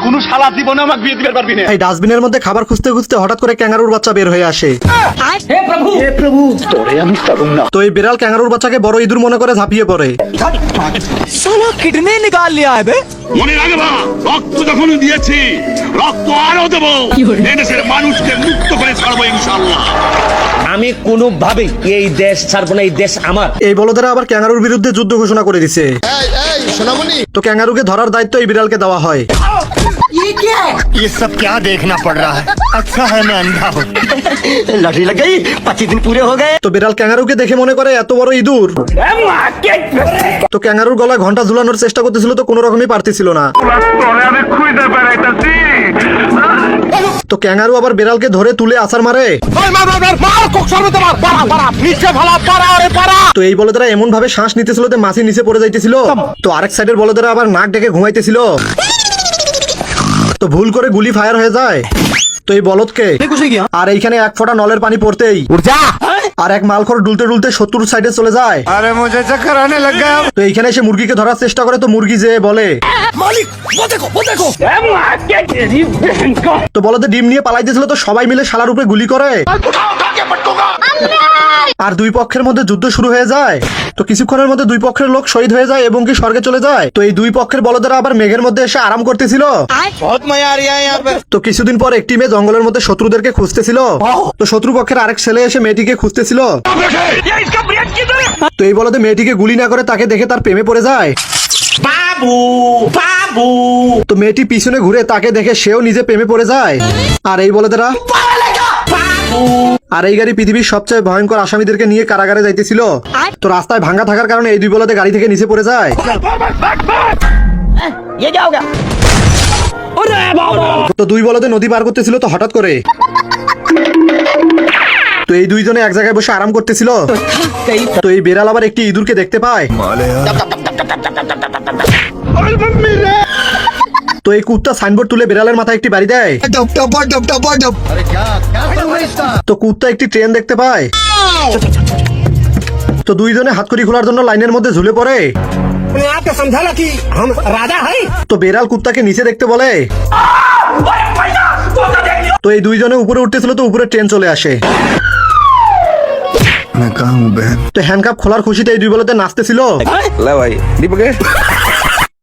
কোনো শালা জীবনে আমাকে বিয়ে দিতে পারবি না। এই ডাস্টবিনের মধ্যে খাবার খুঁজতে খুঁজতে হঠাৎ করে ক্যাঙ্গারুর বাচ্চা বের হয়ে আসে। হে প্রভু তোরে আমি পারুম না। তো এই বিড়াল ক্যাঙ্গারুর বাচ্চাকে বড় ইঁদুর মনে করে ঝাঁপিয়ে পড়ে। साला किडनी निकाल लिया है बे। মনে রাখবা রক্ত যখন দিয়েছি রক্ত আরো দেবো এদেশের মানুষকে মুক্ত করে ছাড়বো ইনশাআল্লাহ। আমি কোনোভাবেই এই দেশ ছাড়বো না, এই দেশ আমার। এই বলদেরা আবার ক্যাঙ্গারুর বিরুদ্ধে যুদ্ধ ঘোষণা করে দিছে। তো ক্যাঙ্গারুকে ধরার দায়িত্ব এই বিড়ালকে দেওয়া হয়। ये सब क्या देखना पड़ रहा है? अच्छा है मैं अंधा हूँ। लॉटरी लग गई, 25 दिन पूरे हो गए। তো বিড়াল ক্যাঙ্গারুকে দেখে মনে করে এত বড় ইঁদুর। তো ক্যাঙ্গারুর গলায় ঘন্টা ঝুলানোর চেষ্টা করতেছিল, তো কোনো রকমই পারতেছিল না। তো ক্যাঙ্গারু আবার বিড়ালকে ধরে তুলে আছাড় মারে। তো এই বলদেরা এমন ভাবে শ্বাস নিতেছিল যে মাছি নিচে পড়ে যাইতেছিল। তো আরেক সাইডের বলদেরা আবার নাক ডেকে ঘুমাইতেছিল। তো ভুল করে গুলি ফায়ার হয়ে যায়। তো এই বলদকে আর এইখানে এক ফোঁটা নলের পানি পড়তেই আর এক মালখোর ডুলতে ডুলতে শত্রুর সাইডে চলে যায়। अरे मुझे चक्कर आने लग गया। তো এইখানে এসে মুরগিকে ধরার চেষ্টা করে। তো মুরগি যে বলে তো বলদে ডিম নিয়ে পালাইতেছিল। তো সবাই মিলে শালার উপরে গুলি করে আর দুই পক্ষের মধ্যে যুদ্ধ শুরু হয়ে যায়। তো কিছুক্ষণের মধ্যে দুই পক্ষের লোক শহীদ হয়ে যায় এবং কি স্বর্গে চলে যায়। তো এই দুই পক্ষের বলদেরা আবার মেঘের মধ্যে এসে আরাম করতেছিল। बहुत मजा आ रहा है यहाँ पे। তো কিছুদিন পর একটি মেয়ে জঙ্গলের মধ্যে শত্রুদেরকে খুঁজতেছিল। তো শত্রু পক্ষের আরেক ছেলে এসে মেয়েটিকে খুঁজতেছিল। তো এই বলদে মেয়েটিকে গুলি না করে তাকে দেখে তার প্রেমে পড়ে যায়। তো মেয়েটি পিছনে ঘুরে তাকে দেখে সেও নিজে প্রেমে পড়ে যায়। আর এই বলদেরা আর এই গাড়ি পৃথিবীর সবচেয়ে ভয়ঙ্কর আসামিদেরকে নিয়ে কারাগারে যাইতেছিল। তো রাস্তায় ভাঙা থাকার কারণে এই দুই বলদে গাড়ি থেকে নিচে পড়ে যায়। তো দুই বলদে নদী পার করতেছিল। তো হঠাৎ করে তো এই দুইজনে এক জায়গায় বসে আরাম করতেছিল। তো এই বেড়াল আবার একটি ইঁদুরকে দেখতে পায়। তো এই কুত্তা সাইনবোর্ড তুলে বেড়ালের মাথায় একটি বাড়ি দেয়। তো কুত্তা একটি ট্রেন দেখতে পায়। তো দুইজনে হাতকড়ি খোলার জন্য লাইনের মধ্যে ঝুলে পড়ে। তো বেড়াল কুত্তাকে নিচে দেখতে বলে। তো এই দুইজনে উপরে উঠতেছিল। তো উপরে ট্রেন চলে আসে। मैं कहाँ हूँ बहन? তো হ্যান্ডকাপ খোলার খুশিতে এই দুই বলতে নাচতেছিল। ভাই দীপকে